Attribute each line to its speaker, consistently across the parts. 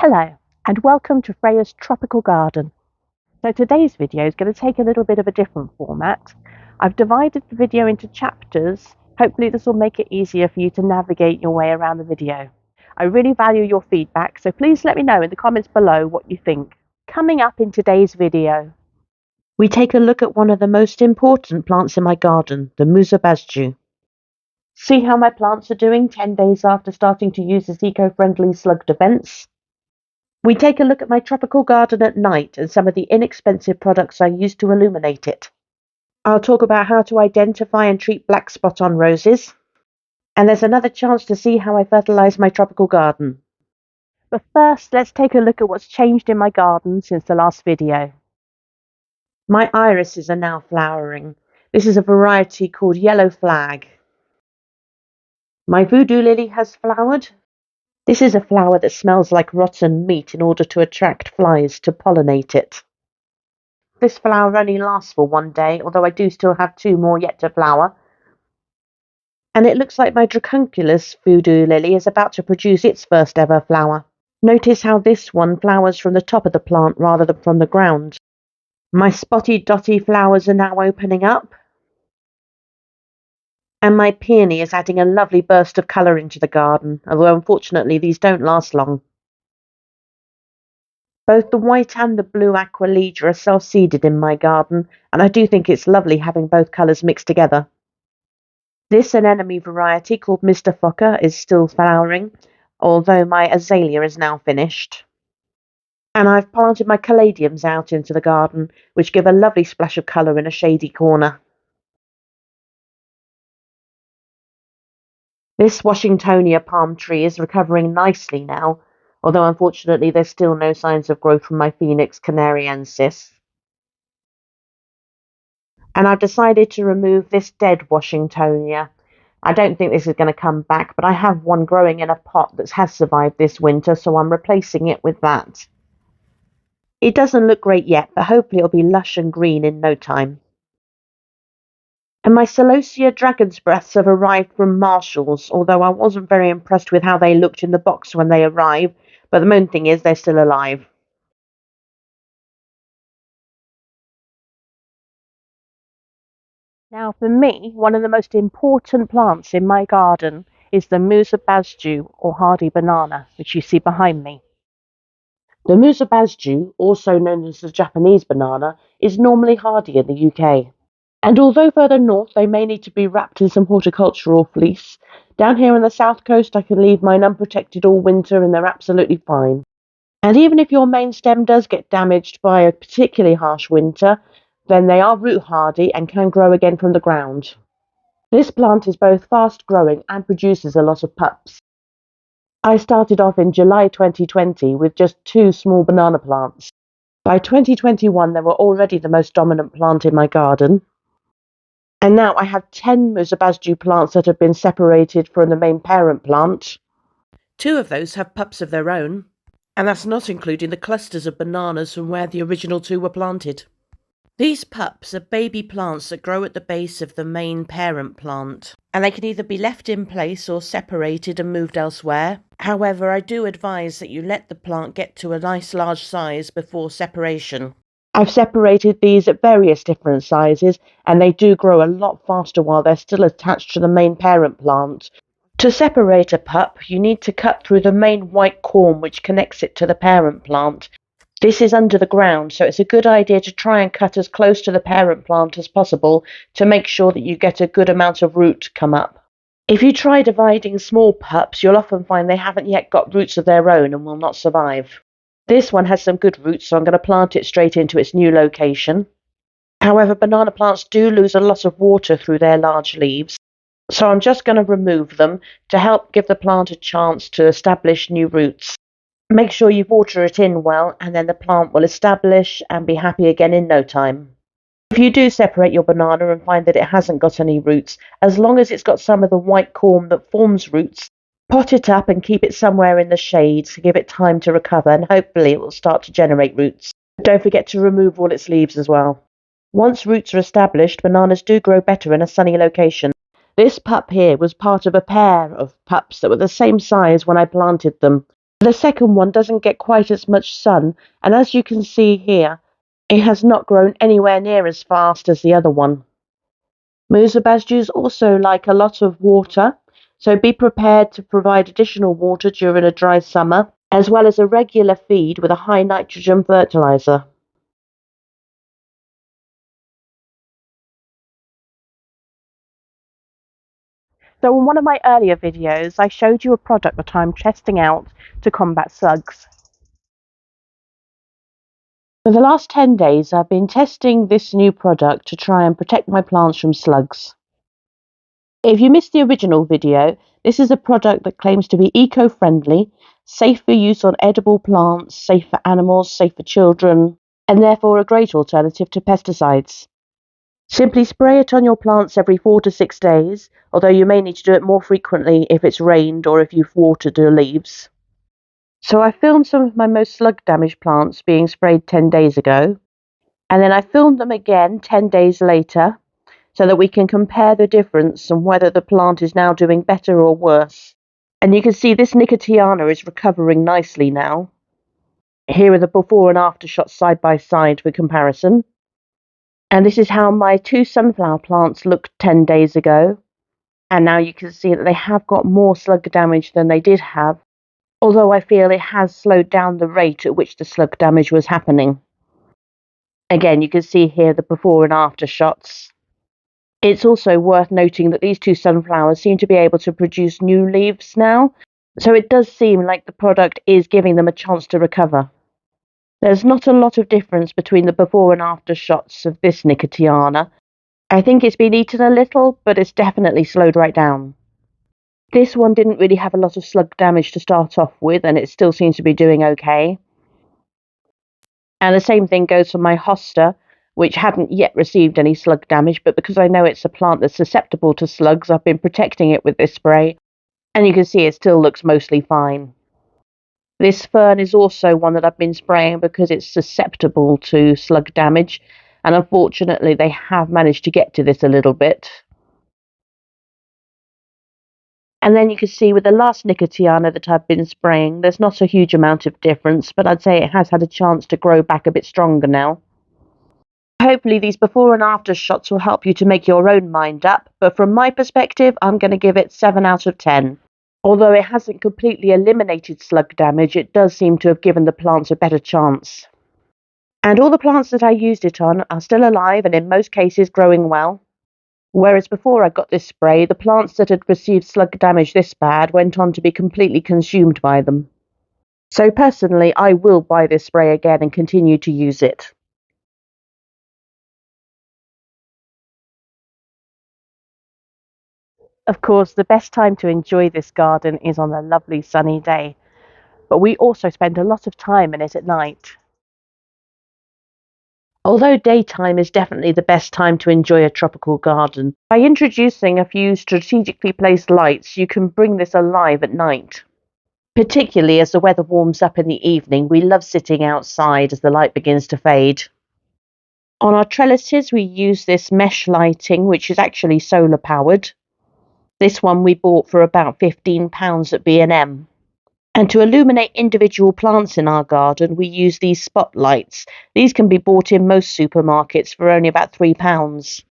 Speaker 1: Hello and welcome to Freya's Tropical Garden. So today's video is going to take a little bit of a different format. I've divided the video into chapters. Hopefully this will make it easier for you to navigate your way around the video. I really value your feedback, so please let me know in the comments below what you think. Coming up in today's video, we take a look at one of the most important plants in my garden, the Musa Basjoo. See how my plants are doing 10 days after starting to use this eco-friendly slug defense. We take a look at my tropical garden at night and some of the inexpensive products I use to illuminate it. I'll talk about how to identify and treat Blackspot on roses. And there's another chance to see how I fertilise my tropical garden. But first, let's take a look at what's changed in my garden since the last video. My irises are now flowering. This is a variety called Yellow Flag. My voodoo lily has flowered. This is a flower that smells like rotten meat in order to attract flies to pollinate it. This flower only lasts for one day, although I do still have 2 more yet to flower. And it looks like my dracunculus voodoo lily is about to produce its first ever flower. Notice how this one flowers from the top of the plant rather than from the ground. My spotty dotty flowers are now opening up. And my peony is adding a lovely burst of colour into the garden, although unfortunately these don't last long. Both the white and the blue aqualegia are self-seeded in my garden, and I do think it's lovely having both colours mixed together. This anemone variety called Mr. Fokker is still flowering, although my azalea is now finished. And I've planted my caladiums out into the garden, which give a lovely splash of colour in a shady corner. This Washingtonia palm tree is recovering nicely now, although unfortunately there's still no signs of growth from my Phoenix canariensis. And I've decided to remove this dead Washingtonia. I don't think this is going to come back, but I have one growing in a pot that has survived this winter, so I'm replacing it with that. It doesn't look great yet, but hopefully it'll be lush and green in no time. And my Celosia dragon's breaths have arrived from Marshall's, although I wasn't very impressed with how they looked in the box when they arrived, but the main thing is they're still alive. Now for me, one of the most important plants in my garden is the Musa Basjoo or hardy banana, which you see behind me. The Musa Basjoo, also known as the Japanese banana, is normally hardy in the UK. And although further north they may need to be wrapped in some horticultural fleece, down here on the south coast I can leave mine unprotected all winter and they're absolutely fine. And even if your main stem does get damaged by a particularly harsh winter, then they are root hardy and can grow again from the ground. This plant is both fast growing and produces a lot of pups. I started off in July 2020 with just 2 small banana plants. By 2021 they were already the most dominant plant in my garden. And now I have 10 Musa Basjoo plants that have been separated from the main parent plant. 2 of those have pups of their own, and that's not including the clusters of bananas from where the original 2 were planted. These pups are baby plants that grow at the base of the main parent plant, and they can either be left in place or separated and moved elsewhere. However, I do advise that you let the plant get to a nice large size before separation. I've separated these at various different sizes, and they do grow a lot faster while they're still attached to the main parent plant. To separate a pup, you need to cut through the main white corm which connects it to the parent plant. This is under the ground, so it's a good idea to try and cut as close to the parent plant as possible to make sure that you get a good amount of root come up. If you try dividing small pups, you'll often find they haven't yet got roots of their own and will not survive. This one has some good roots, so I'm going to plant it straight into its new location. However, banana plants do lose a lot of water through their large leaves, so I'm just going to remove them to help give the plant a chance to establish new roots. Make sure you water it in well, and then the plant will establish and be happy again in no time. If you do separate your banana and find that it hasn't got any roots, as long as it's got some of the white corm that forms roots, pot it up and keep it somewhere in the shade to give it time to recover, and hopefully it will start to generate roots. Don't forget to remove all its leaves as well. Once roots are established, bananas do grow better in a sunny location. This pup here was part of a pair of pups that were the same size when I planted them. The second one doesn't get quite as much sun, and as you can see here, it has not grown anywhere near as fast as the other one. Musa Basjoos also like a lot of water, so be prepared to provide additional water during a dry summer, as well as a regular feed with a high nitrogen fertilizer. So in one of my earlier videos, I showed you a product that I'm testing out to combat slugs. For the last 10 days, I've been testing this new product to try and protect my plants from slugs. If you missed the original video, this is a product that claims to be eco-friendly, safe for use on edible plants, safe for animals, safe for children, and therefore a great alternative to pesticides. Simply spray it on your plants every 4 to 6 days, although you may need to do it more frequently if it's rained or if you've watered the leaves. So I filmed some of my most slug damaged plants being sprayed 10 days ago, and then I filmed them again 10 days later so that we can compare the difference and whether the plant is now doing better or worse. And you can see this Nicotiana is recovering nicely now. Here are the before and after shots side by side for comparison. And this is how my 2 sunflower plants looked 10 days ago. And now you can see that they have got more slug damage than they did have, although I feel it has slowed down the rate at which the slug damage was happening. Again, you can see here the before and after shots. It's also worth noting that these 2 sunflowers seem to be able to produce new leaves now, so it does seem like the product is giving them a chance to recover. There's not a lot of difference between the before and after shots of this Nicotiana. I think it's been eaten a little, but it's definitely slowed right down. This one didn't really have a lot of slug damage to start off with, and it still seems to be doing okay. And the same thing goes for my hosta, which hadn't yet received any slug damage, but because I know it's a plant that's susceptible to slugs, I've been protecting it with this spray, and you can see it still looks mostly fine. This fern is also one that I've been spraying because it's susceptible to slug damage, and unfortunately they have managed to get to this a little bit. And then you can see with the last Nicotiana that I've been spraying, there's not a huge amount of difference, but I'd say it has had a chance to grow back a bit stronger now. Hopefully these before and after shots will help you to make your own mind up, but from my perspective, I'm going to give it 7 out of 10. Although it hasn't completely eliminated slug damage, it does seem to have given the plants a better chance. And all the plants that I used it on are still alive and in most cases growing well. Whereas before I got this spray, the plants that had received slug damage this bad went on to be completely consumed by them. So personally, I will buy this spray again and continue to use it. Of course, the best time to enjoy this garden is on a lovely sunny day, but we also spend a lot of time in it at night. Although daytime is definitely the best time to enjoy a tropical garden, by introducing a few strategically placed lights, you can bring this alive at night. Particularly as the weather warms up in the evening, we love sitting outside as the light begins to fade. On our trellises, we use this mesh lighting, which is actually solar powered. This one we bought for about £15 at B&M. And to illuminate individual plants in our garden, we use these spotlights. These can be bought in most supermarkets for only about £3.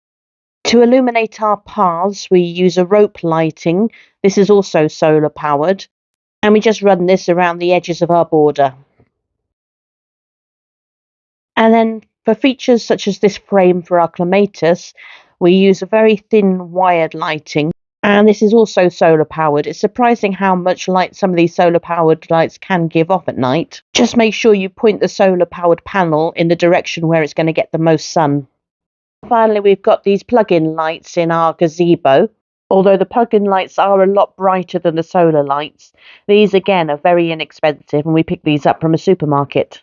Speaker 1: To illuminate our paths, we use a rope lighting. This is also solar powered. And we just run this around the edges of our border. And then for features such as this frame for our clematis, we use a very thin wired lighting. And this is also solar powered. It's surprising how much light some of these solar powered lights can give off at night. Just make sure you point the solar powered panel in the direction where it's going to get the most sun. Finally, we've got these plug-in lights in our gazebo. Although the plug-in lights are a lot brighter than the solar lights, these again are very inexpensive and we pick these up from a supermarket.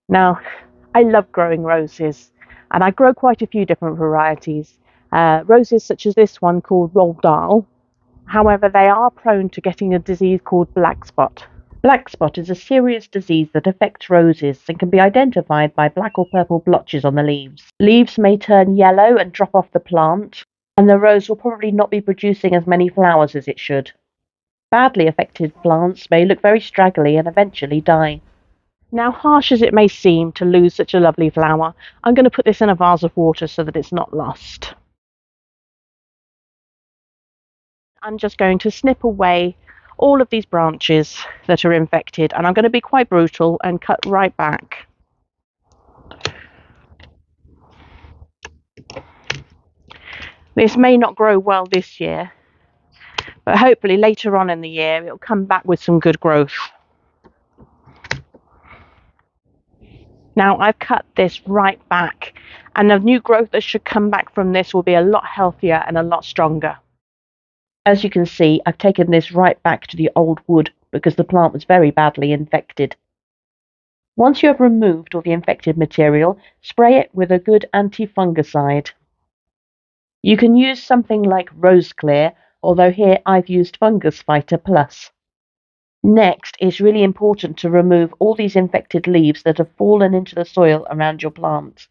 Speaker 1: Now, I love growing roses, and I grow quite a few different varieties. Roses such as this one called Roald Dahl. However, they are prone to getting a disease called Blackspot. Blackspot is a serious disease that affects roses and can be identified by black or purple blotches on the leaves. Leaves may turn yellow and drop off the plant. and the rose will probably not be producing as many flowers as it should. Badly affected plants may look very straggly and eventually die. Now, harsh as it may seem to lose such a lovely flower, I'm going to put this in a vase of water so that it's not lost. I'm just going to snip away all of these branches that are infected, and I'm going to be quite brutal and cut right back. This may not grow well this year, but hopefully later on in the year it'll come back with some good growth. Now I've cut this right back, and the new growth that should come back from this will be a lot healthier and a lot stronger. As you can see, I've taken this right back to the old wood because the plant was very badly infected. Once you have removed all the infected material, spray it with a good anti-fungicide. You can use something like Rose Clear, although here I've used Fungus Fighter Plus. Next, it's really important to remove all these infected leaves that have fallen into the soil around your plant.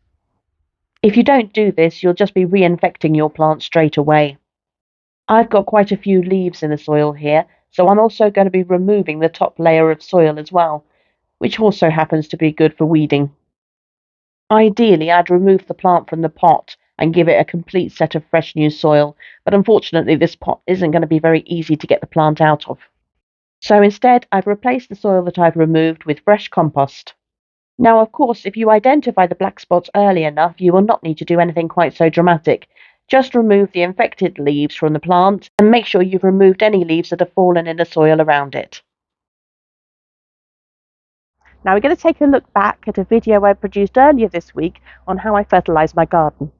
Speaker 1: If you don't do this, you'll just be reinfecting your plant straight away. I've got quite a few leaves in the soil here, so I'm also going to be removing the top layer of soil as well, which also happens to be good for weeding. Ideally, I'd remove the plant from the pot and give it a complete set of fresh new soil, but unfortunately this pot isn't going to be very easy to get the plant out of. So instead, I've replaced the soil that I've removed with fresh compost. Now, of course, if you identify the black spots early enough, you will not need to do anything quite so dramatic. Just remove the infected leaves from the plant and make sure you've removed any leaves that have fallen in the soil around it. Now we're going to take a look back at a video I produced earlier this week on how I fertilise my garden.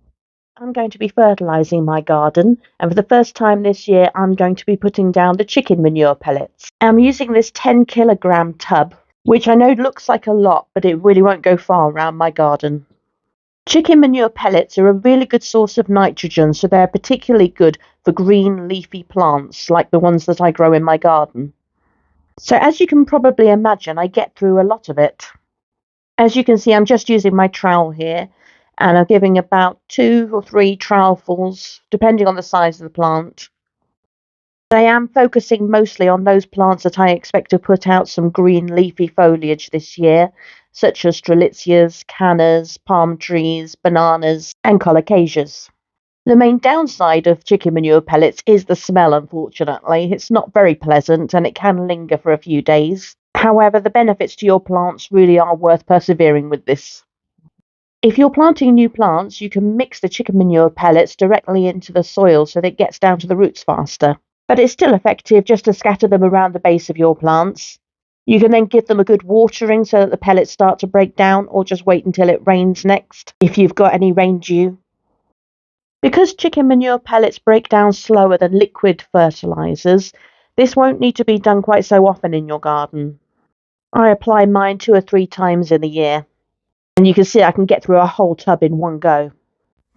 Speaker 1: I'm going to be fertilising my garden, and for the first time this year I'm going to be putting down the chicken manure pellets. I'm using this 10 kilogram tub, which I know looks like a lot, but it really won't go far around my garden. Chicken manure pellets are a really good source of nitrogen, so they're particularly good for green leafy plants like the ones that I grow in my garden. So as you can probably imagine, I get through a lot of it. As you can see, I'm just using my trowel here, and I'm giving about 2 or 3 trowelfuls, depending on the size of the plant. I am focusing mostly on those plants that I expect to put out some green leafy foliage this year, such as strelitzias, cannas, palm trees, bananas, and colocasias. The main downside of chicken manure pellets is the smell, unfortunately. It's not very pleasant and it can linger for a few days. However, the benefits to your plants really are worth persevering with this. If you're planting new plants, you can mix the chicken manure pellets directly into the soil so that it gets down to the roots faster. But it's still effective just to scatter them around the base of your plants. You can then give them a good watering so that the pellets start to break down, or just wait until it rains next, if you've got any rain due. Because chicken manure pellets break down slower than liquid fertilizers, this won't need to be done quite so often in your garden. I apply mine 2 or 3 times in a year, and you can see I can get through a whole tub in one go.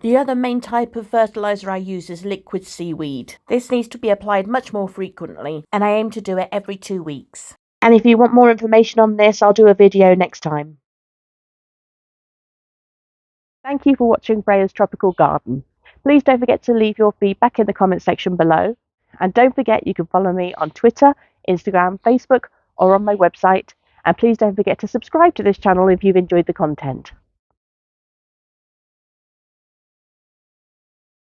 Speaker 1: The other main type of fertilizer I use is liquid seaweed. This needs to be applied much more frequently, and I aim to do it every 2 weeks. And if you want more information on this, I'll do a video next time. Thank you for watching Freya's Tropical Garden. Please don't forget to leave your feedback in the comment section below. And don't forget you can follow me on Twitter, Instagram, Facebook, or on my website. And please don't forget to subscribe to this channel if you've enjoyed the content.